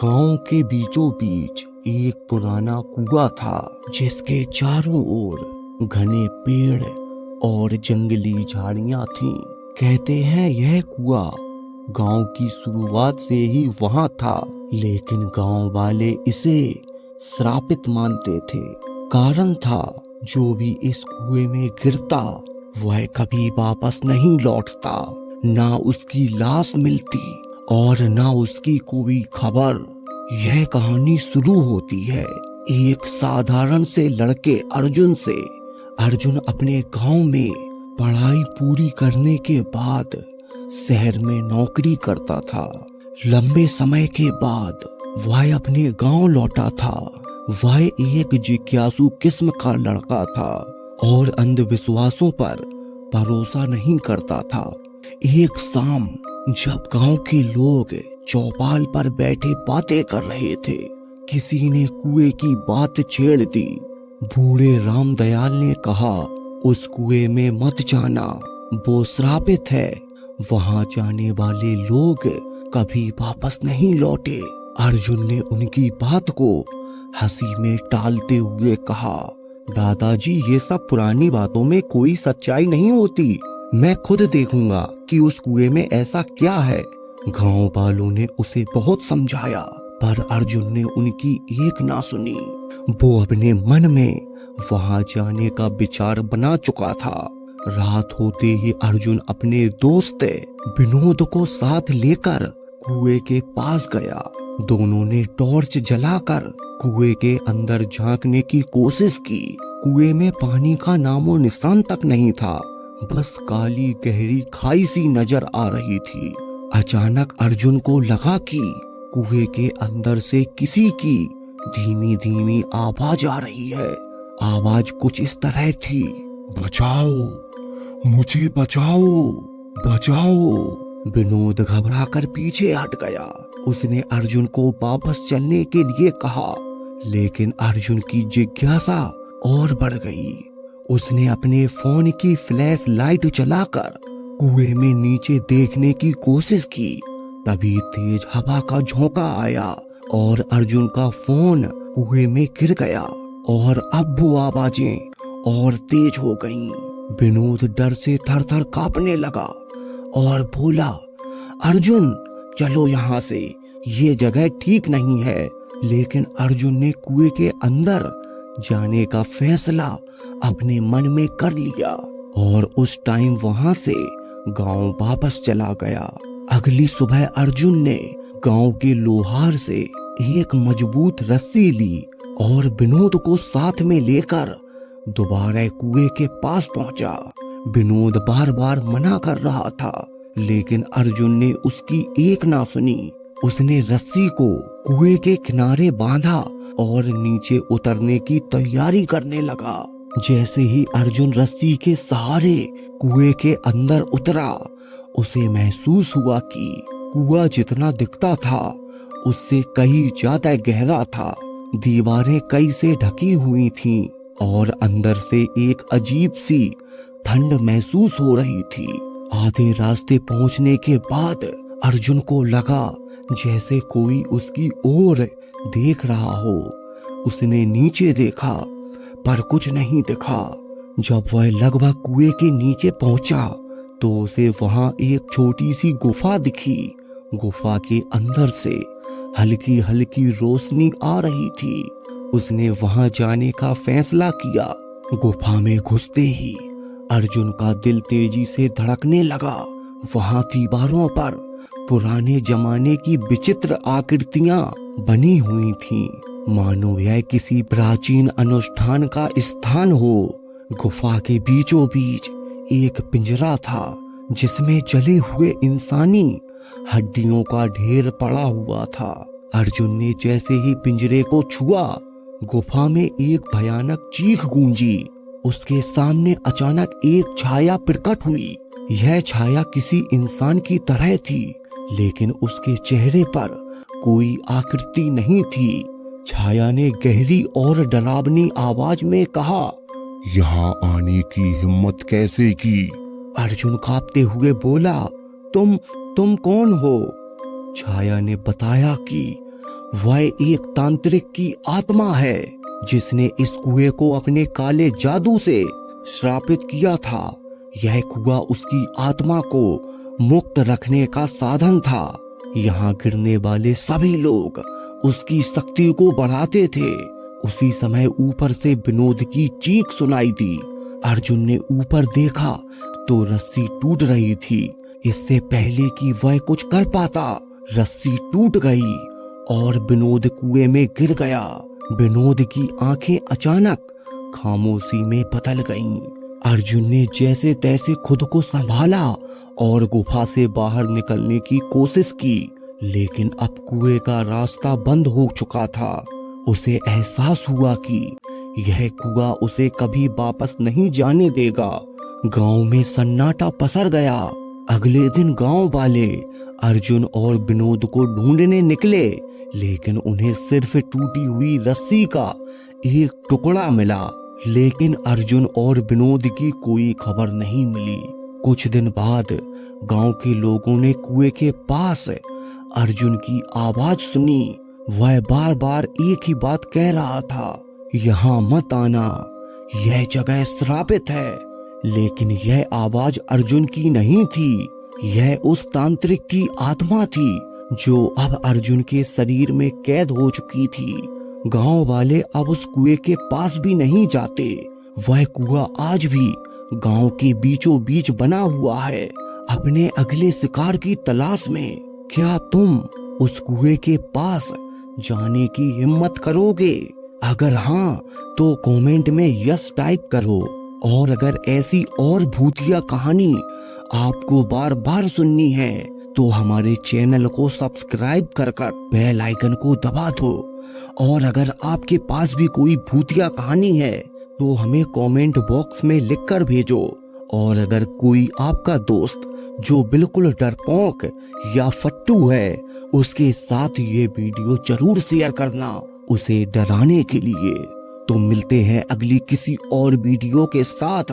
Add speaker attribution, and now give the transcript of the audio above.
Speaker 1: गांव के बीचों बीच एक पुराना कुआं था जिसके चारों ओर घने पेड़ और जंगली झाड़ियां थीं। कहते हैं यह कुआं गांव की शुरुआत से ही वहां था, लेकिन गांव वाले इसे श्रापित मानते थे। कारण था जो भी इस कुएं में गिरता वह कभी वापस नहीं लौटता, ना उसकी लाश मिलती और ना उसकी कोई खबर। यह कहानी शुरू होती है एक साधारण से लड़के अर्जुन से। अर्जुन अपने गांव में पढ़ाई पूरी करने के बाद शहर में नौकरी करता था। लंबे समय के बाद वह अपने गांव लौटा था। वह एक जिज्ञासु किस्म का लड़का था और अंधविश्वासों पर भरोसा नहीं करता था। एक शाम जब गांव के लोग चौपाल पर बैठे बातें कर रहे थे, किसी ने कुएं की बात छेड़ दी। बूढ़े रामदयाल ने कहा, उस कुएं में मत जाना, वो श्रापित है। वहां जाने वाले लोग कभी वापस नहीं लौटे। अर्जुन ने उनकी बात को हंसी में टालते हुए कहा, दादाजी ये सब पुरानी बातों में कोई सच्चाई नहीं होती। मैं खुद देखूंगा कि उस कुएं में ऐसा क्या है। गांव वालों ने उसे बहुत समझाया, पर अर्जुन ने उनकी एक ना सुनी। वो अपने मन में वहां जाने का विचार बना चुका था। रात होते ही अर्जुन अपने दोस्त विनोद को साथ लेकर कुएं के पास गया। दोनों ने टॉर्च जलाकर कुएं के अंदर झांकने की कोशिश की। कुएं में पानी का नामो निशान तक नहीं था, बस काली गहरी खाई सी नजर आ रही थी। अचानक अर्जुन को लगा कि कुएं के अंदर से किसी की धीमी धीमी आवाज आ रही है। आवाज कुछ इस तरह थी,
Speaker 2: बचाओ, मुझे बचाओ, बचाओ।
Speaker 1: विनोद घबराकर पीछे हट गया। उसने अर्जुन को वापस चलने के लिए कहा, लेकिन अर्जुन की जिज्ञासा और बढ़ गई। उसने अपने फोन की फ्लैश लाइट जलाकर कुएं में नीचे देखने की कोशिश की। तभी तेज हवा का झोंका आया और अर्जुन का फोन कुएं में गिर गया और अब वो आवाजें और तेज हो गईं। विनोद डर से थर-थर कांपने लगा और बोला, अर्जुन चलो यहाँ से, ये जगह ठीक नहीं है। लेकिन अर्जुन ने कुएं के अंदर जाने का फैसला अपने मन में कर लिया और उस टाइम वहां से गांव वापस चला गया। अगली सुबह अर्जुन ने गांव के लोहार से एक मजबूत रस्सी ली और विनोद को साथ में लेकर दोबारा कुएं के पास पहुंचा। विनोद बार बार मना कर रहा था, लेकिन अर्जुन ने उसकी एक ना सुनी। उसने रस्सी को कुएं के किनारे बांधा और नीचे उतरने की तैयारी करने लगा। जैसे ही अर्जुन रस्सी के सहारे कुएं के अंदर उतरा, उसे महसूस हुआ कि कुआं जितना दिखता था उससे कहीं ज्यादा गहरा था। दीवारें कई से ढकी हुई थीं और अंदर से एक अजीब सी ठंड महसूस हो रही थी। आधे रास्ते पहुंचने के बाद अर्जुन को लगा जैसे कोई उसकी ओर देख रहा हो। उसने नीचे देखा पर कुछ नहीं दिखा। जब वह लगभग कुएं के नीचे पहुंचा तो उसे वहां एक छोटी सी गुफा दिखी। गुफा के अंदर से हल्की हल्की रोशनी आ रही थी। उसने वहां जाने का फैसला किया। गुफा में घुसते ही अर्जुन का दिल तेजी से धड़कने लगा। वहां दीवारों पर पुराने जमाने की विचित्र आकृतियां बनी हुई थीं, मानो यह किसी प्राचीन अनुष्ठान का स्थान हो। गुफा के बीचों बीच एक पिंजरा था जिसमें जले हुए इंसानी हड्डियों का ढेर पड़ा हुआ था। अर्जुन ने जैसे ही पिंजरे को छुआ, गुफा में एक भयानक चीख गूंजी। उसके सामने अचानक एक छाया प्रकट हुई। यह छाया किसी इंसान की तरह थी, लेकिन उसके चेहरे पर कोई आकृति नहीं थी। छाया ने गहरी और डरावनी आवाज में कहा,
Speaker 2: यहाँ आने की हिम्मत कैसे की?
Speaker 1: अर्जुन कांपते हुए बोला, तुम कौन हो? छाया ने बताया कि वह एक तांत्रिक की आत्मा है जिसने इस कुएं को अपने काले जादू से श्रापित किया था। यह कुआं उसकी आत्मा को मुक्त रखने का साधन था। यहाँ गिरने वाले सभी लोग उसकी शक्ति को बढ़ाते थे। उसी समय ऊपर से विनोद की चीख सुनाई दी। अर्जुन ने ऊपर देखा तो रस्सी टूट रही थी। इससे पहले कि वह कुछ कर पाता, रस्सी टूट गई और विनोद कुएं में गिर गया। विनोद की आंखें अचानक खामोशी में बदल गईं। अर्जुन ने जैसे तैसे खुद को संभाला और गुफा से बाहर निकलने की कोशिश की, लेकिन अब कुएं का रास्ता बंद हो चुका था। उसे एहसास हुआ कि यह कुआं उसे कभी वापस नहीं जाने देगा। गांव में सन्नाटा पसर गया। अगले दिन गांव वाले अर्जुन और विनोद को ढूंढने निकले, लेकिन उन्हें सिर्फ टूटी हुई रस्सी का एक टुकड़ा मिला। लेकिन अर्जुन और विनोद की कोई खबर नहीं मिली। कुछ दिन बाद गांव के लोगों ने कुएं के पास अर्जुन की आवाज सुनी। वह बार बार एक ही बात कह रहा था, यहाँ मत आना, यह जगह श्रापित है। लेकिन यह आवाज अर्जुन की नहीं थी, यह उस तांत्रिक की आत्मा थी जो अब अर्जुन के शरीर में कैद हो चुकी थी। गांव वाले अब उस कुएं के पास भी नहीं जाते। वह कुआं आज भी गांव के बीचों बीच बना हुआ है, अपने अगले शिकार की तलाश में। क्या तुम उस कुएं के पास जाने की हिम्मत करोगे? अगर हाँ तो कमेंट में यस टाइप करो। और अगर ऐसी और भूतिया कहानी आपको बार बार सुननी है तो हमारे चैनल को सब्सक्राइब कर बेल आइकन को दबा दो। और अगर आपके पास भी कोई भूतिया कहानी है तो हमें कमेंट बॉक्स में लिखकर भेजो। और अगर कोई आपका दोस्त जो बिल्कुल डरपोक या फट्टू है, उसके साथ ये वीडियो जरूर शेयर करना, उसे डराने के लिए। तो मिलते हैं अगली किसी और वीडियो के साथ।